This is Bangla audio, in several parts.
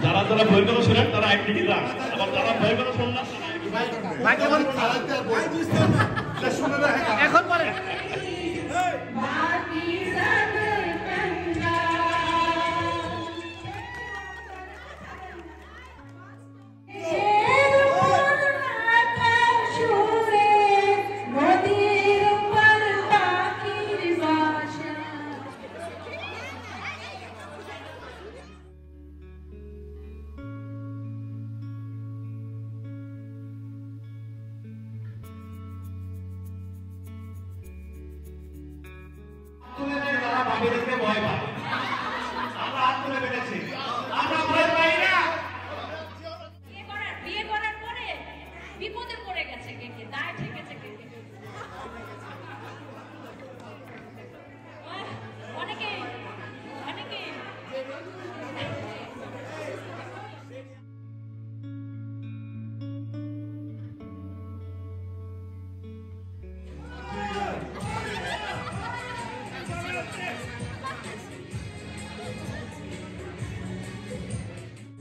যারা যারা ভয় করে শোনেন তারা আইডেন্টি রাখ, আবার যারা ভয় করে শোন না এখন বলে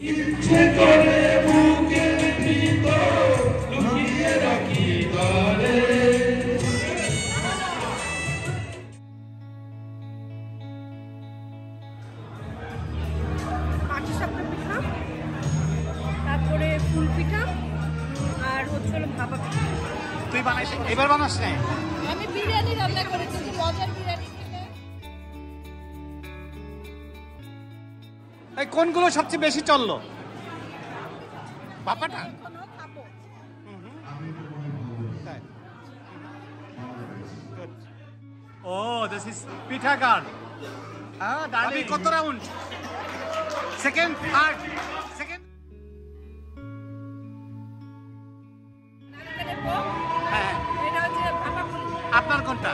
ইচ্ছে করে বুকের ভিতর লুকিয়ে রাখি তরে। পাটিসাপটা পিঠা, তারপরে ফুল পিঠা, আর হচ্ছে ভাপা পিঠা। তুই বানাইছিস? এবার বানাস না? আমি বিরিয়ানি রান্না করেছি, মজার বিরিয়ানি। এই কোনগুলো সবচেয়ে বেশি চললো? বাপাটা? ও দিস ইজ পিঠা গান। আমি কত রাউন্ড? Second, third, second. হ্যাঁ, এটা হচ্ছে ভাপা পুলি। আপনার কোনটা?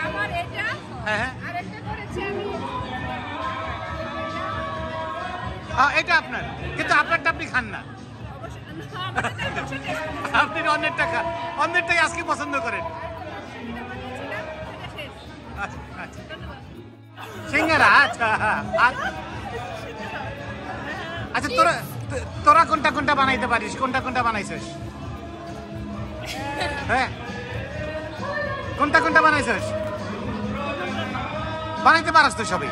আমার এটা। হ্যাঁ, আর একটা করেছি আমি। এটা আপনার, কিন্তু আপনারটা আপনি খান না। আপনি অন্যেরটা খান, অন্যেরটাই আজকে পছন্দ করেন। সিঙ্গারা, আচ্ছা আচ্ছা। তোরা কোনটা কোনটা বানাইতে পারিস? কোনটা কোনটা বানাইছিস? হ্যাঁ, কোনটা কোনটা বানাইছিস? বানাইতে পারস তো সবই?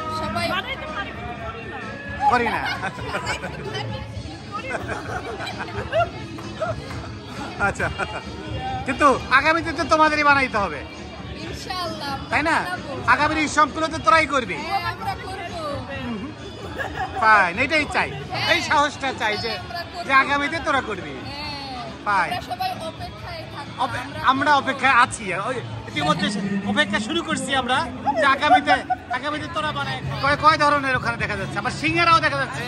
করি না। আচ্ছা, কিন্তু আগামীতে তো তোমাদেরই বানাইতে হবে, তাই না? আগামীর এই সবগুলোতে তোরাই করবি। ফাইন, এটাই চাই, এই সাহসটা চাই যে আগামীতে তোরা করবি। ফাইন, আমরা অপেক্ষায় আছি, ইতিমধ্যে অপেক্ষা শুরু করছি আমরা যে আগামীতে তোরা বানায়। কয় ধরনের ওখানে দেখা যাচ্ছে? আবার সিঙ্গারাও দেখা যাচ্ছে।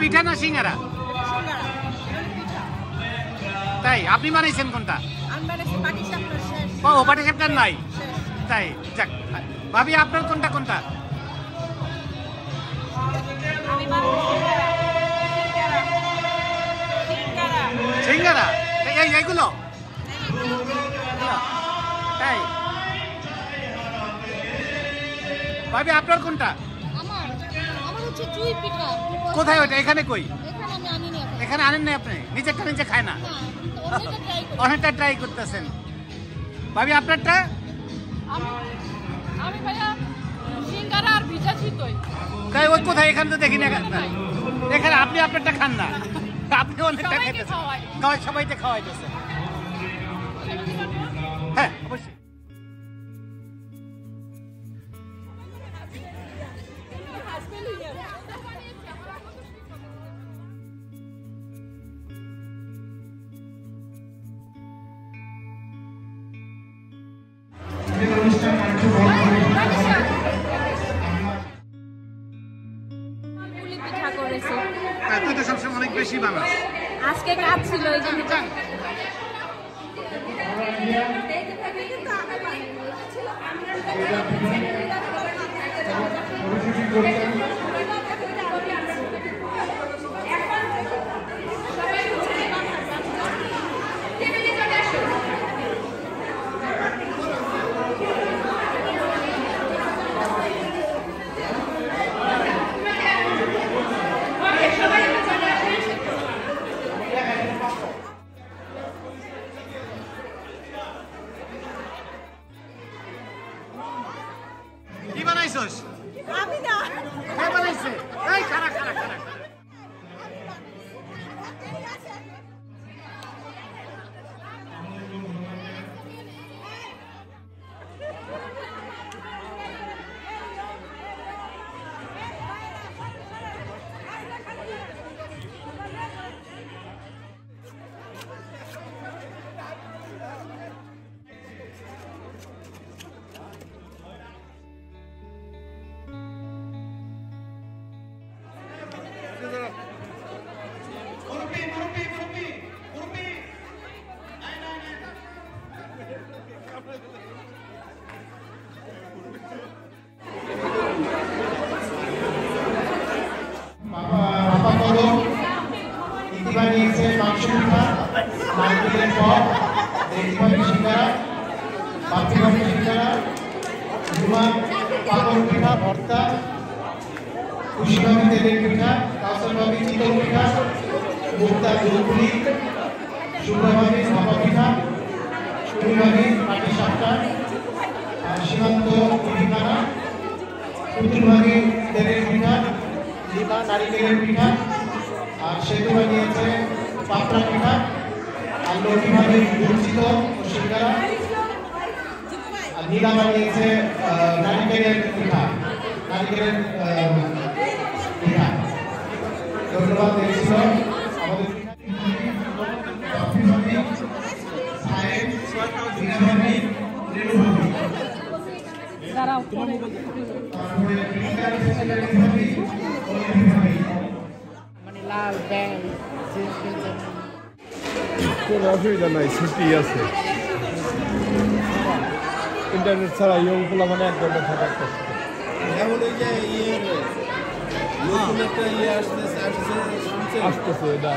পিঠা না সিঙ্গারা? তাই, আপনি বানাইছেন কোনটা? ও, পাটিসাপটার নাই, তাই। যাক ভাবি, আপনার কোনটা কোনটা? সিঙ্গারা, এইগুলো তাই। ভাবি, আপনার কোনটা? কোথায় ওইটা? এখানে কই? এখানে আনেন না আপনি? নিজেরটা নিজে খায় না? অনেকটা ট্রাই করতেছেন। ভাবি, আপনারটা? ওই কোথায়? এখানে তো দেখি না। এখানে আপনি আপনারটা খান না, আপনি অনেকটা খাইতেছেন। সবাইকে খাওয়াইতেছেন। হ্যাঁ, অবশ্যই। তুই তো সবসময় অনেক বেশি বানাস। আজকে কাজ ছিল এই জন্য। কি বানাইছস? আমি না কে বানাইছে? এই খারা খারা খারা। বানিয়েছে মাংস পিঠা, নারকেলের পদ, দেশভাবী সিঙ্গারা, পাখিভাবী সিঙ্গারা, ঝুমা পাপড় পিঠা ভর্তা, খুশিভাবী তেলের পিঠা, কাউসারভাবী চিতল পিঠা, মুক্তা দুধপুলি, শুভ্রভাবী ভাপা পিঠা, সুমিভাবী পাটি সাপটা, সীমান্ত পিঠাখানা, পুতুলভাবী তেলের পিঠা, লিমা নারিকেলের পিঠা, আর সেতু বানিয়েছে পাপড়া পিঠা, আর লক্ষ্মীভাবে গুড়চিত সিঙ্গারা, আর নীলা বানিয়েছে নারিকেলের পিঠা, নারিকেলের পিঠা। ধন্যবাদ দেখছিল আমাদের কোনো অসুবিধা নাই, ছুটি আছে। ইন্টারনেট ছাড়া ইয়ং পোলা মানে 1 ঘন্টা থাকার কষ্ট। যেমন ওই যে নতুন একটা আসতেছে এটা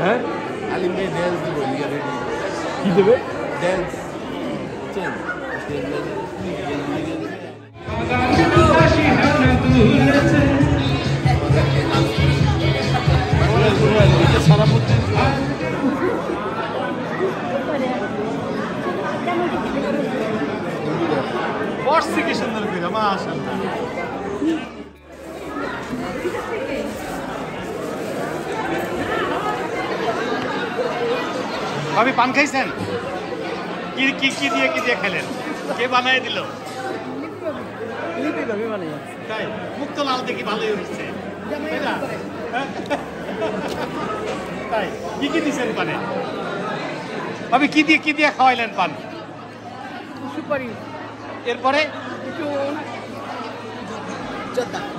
হ্যাঁ আলিম ভাই ড্যান্স দিব কি দেবে? ড্যান্স সারা পড়ছে বসছে কি সুন্দর করে, মাশাআল্লাহ। ভাবি পান খাইছেন? কি কি কি দিয়ে খেলেন? কে বানায় দিল? তাই মুক্ত লাল দেখি ভালোই হচ্ছে, তাই না? তাই কি কি দিচ্ছেন পানে? ভাবি কি দিয়ে খাওয়াইলেন পান? সুপারি, এরপরে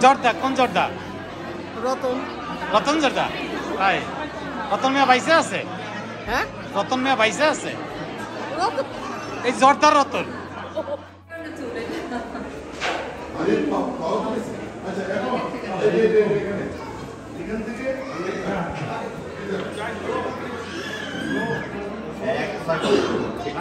জর্দা। কোন জর্দা? রতন জর্দা। তাই রতন মিয়া বাইসে আছে? হ্যাঁ রতন মিয়া বাইসে আছে? এই জর্দার রতন। ঠিক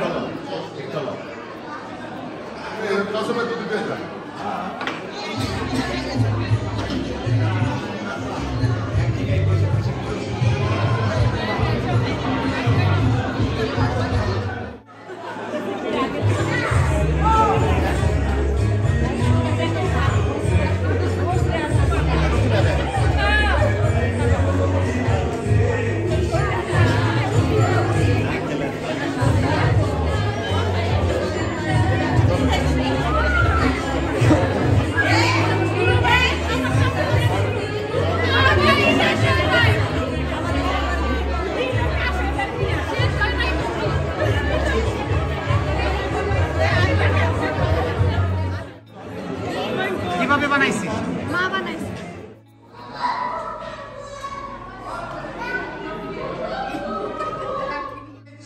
কিভাবে বানাইছিস? মা বানাইছে।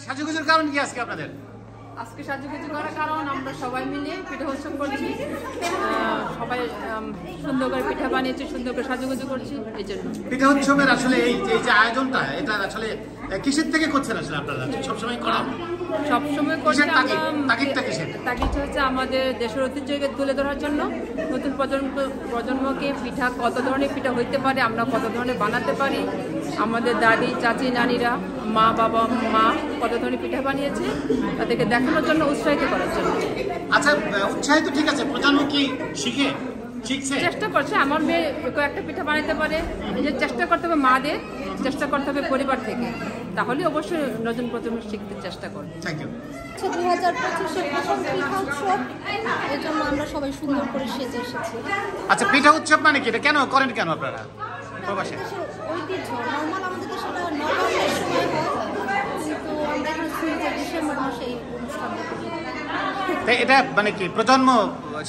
সাজুগুজুর কারণ কি আজকে আপনাদের? আজকে সাজুগুজু করার কারণ আমরা সবাই মিলে পিঠা উৎসব করছি। সবাই সুন্দর করে পিঠা বানিয়েছি, সুন্দর করে সাজুগুজু করছি, এই জন্য। পিঠা উৎসবের আসলে এই যে আয়োজনটা, এটা আসলে কিসের থেকে করছেন আসলে আপনারা? সবসময় করা সবসময় করছি। তাগিদটা কিসের? তাগিদটা হচ্ছে আমাদের দেশের ঐতিহ্যকে তুলে ধরার জন্য, নতুন প্রজন্মকে পিঠা কত ধরনের পিঠা হইতে পারে, আমরা কত ধরনের বানাতে পারি, আমাদের দাদি চাচি নানিরা মা বাবা মা কত ধরনের পিঠা বানিয়েছে তাদেরকে দেখানোর জন্য, উৎসাহিত করার জন্য। আচ্ছা, উৎসাহিত ঠিক আছে, প্রজন্ম কি শিখছে? চেষ্টা করছে। আমার মেয়ে কয়েকটা পিঠা বানাতে পারে, নিজের চেষ্টা করতে হবে, মাদের চেষ্টা করতে হবে পরিবার থেকে, তাহলে অবশ্যই নতুন প্রজন্ম শিখতে চেষ্টা করবে। Thank you. 2025-এর প্রথম পিঠা উৎসব, এই জন্য আমরা সবাই সুন্দর করে সেজে এসেছি। আচ্ছা, পিঠা উৎসব মানে কি? এটা কেন করেন কেন আপনারা প্রবাসে? দেশের ঐতিহ্য, নর্মাল আমাদের দেশে এটা নভেম্বরের সময় হয়, কিন্তু আমরা এখানে শুনছি ডিসেম্বর মাসে এই অনুষ্ঠানটা করি। তাই এটা মানে কি প্রজন্ম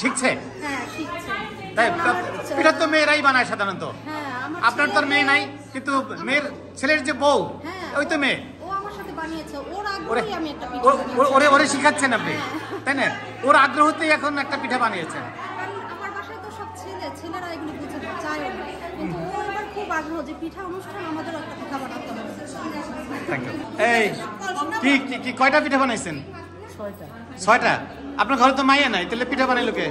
শিখছে? হ্যাঁ, শিখছে। তাই আমার পিঠা তো মেয়েরাই বানায় সাধারণত। হ্যাঁ, আমার আপনার তো আর মেয়ে নাই, কিন্তু মেয়ের ছেলের যে বউ, হ্যাঁ, ওই তো মেয়ে। ও আমার সাথে বানিয়েছে, ওর ওরে আগ্রহেই আমি একটা পিঠা বানিয়েছি। ওরে শিখাচ্ছেন আপনি, তাই না? ওর আগ্রহতেই এখন একটা পিঠা বানিয়েছেন। কারণ আমার বাসায় তো সব ছেলেরা এগুলো বুঝে না, চায় না, কিন্তু ও এবার খুব আগ্রহ যে পিঠা অনুষ্ঠান, আমাদেরও একটা পিঠা বানাতে হবে। Thank you. এই কি কয়টা পিঠা বানাইছেন? 6টা। আপনার ঘরে তো মাইয়া নাই, তাহলে পিঠা বানাইলো কে?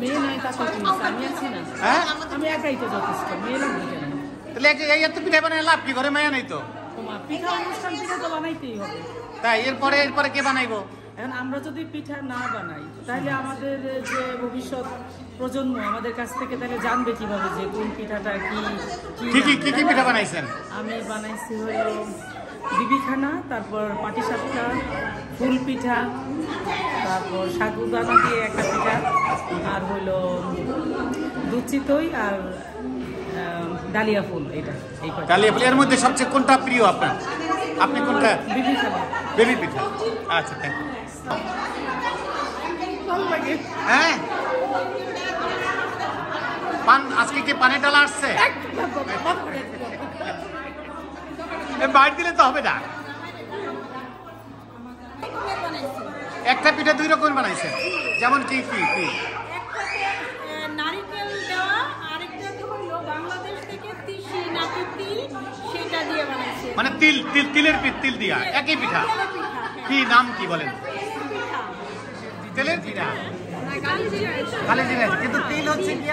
মেয়ে নাই, তাকে আমি আছি না, হ্যাঁ, আমি একাই তো যথেষ্ট, মেয়েরা বুঝে না। তাহলে এই এত পিঠা বানাই লাভ কি? ঘরে মাইয়া নাই তো। তোমার পিঠা অনুষ্ঠান পিঠা তো বানাইতেই হবে। তাই এরপরে কে বানাইবো? এখন আমরা যদি পিঠা না বানাই, তাহলে আমাদের যে ভবিষ্যৎ প্রজন্ম আমাদের কাছ থেকে তাহলে জানবে কিভাবে যে কোন পিঠাটা কি পিঠা বানাইছেন? আমি বানাইছি হলো বিবিখানা, তারপর পাটিসাপটা, ফুল পিঠা, তারপর সাগুদানা দিয়ে একটা পিঠা, আর হলো দুধ চিতই আর ডালিয়া ফুল। এটা এই ডালিয়া ফুল। এর মধ্যে সবচেয়ে কোনটা প্রিয় আপনার? আপনি কোনটা? বিবিখানা, বেবি পিঠা। আচ্ছা, থ্যাংক ইউ। ভালো লাগে। হ্যাঁ, পান আজকে কি পানের ডালা আসছে? বাইর দিলে তো হবে না। একটা পিঠা 2 রকম বানাইছে, যেমন কি নারিকেল দেওয়া, আরেকটাতে হলো বাংলাদেশ থেকে তিসি নাকি তিল, সেটা দিয়ে বানাইছে। মানে তিল দিয়া একই পিঠা। কি নাম কি বলেন? তেলের পিঠা, কালি জিরা, কিন্তু তিল হচ্ছে কি?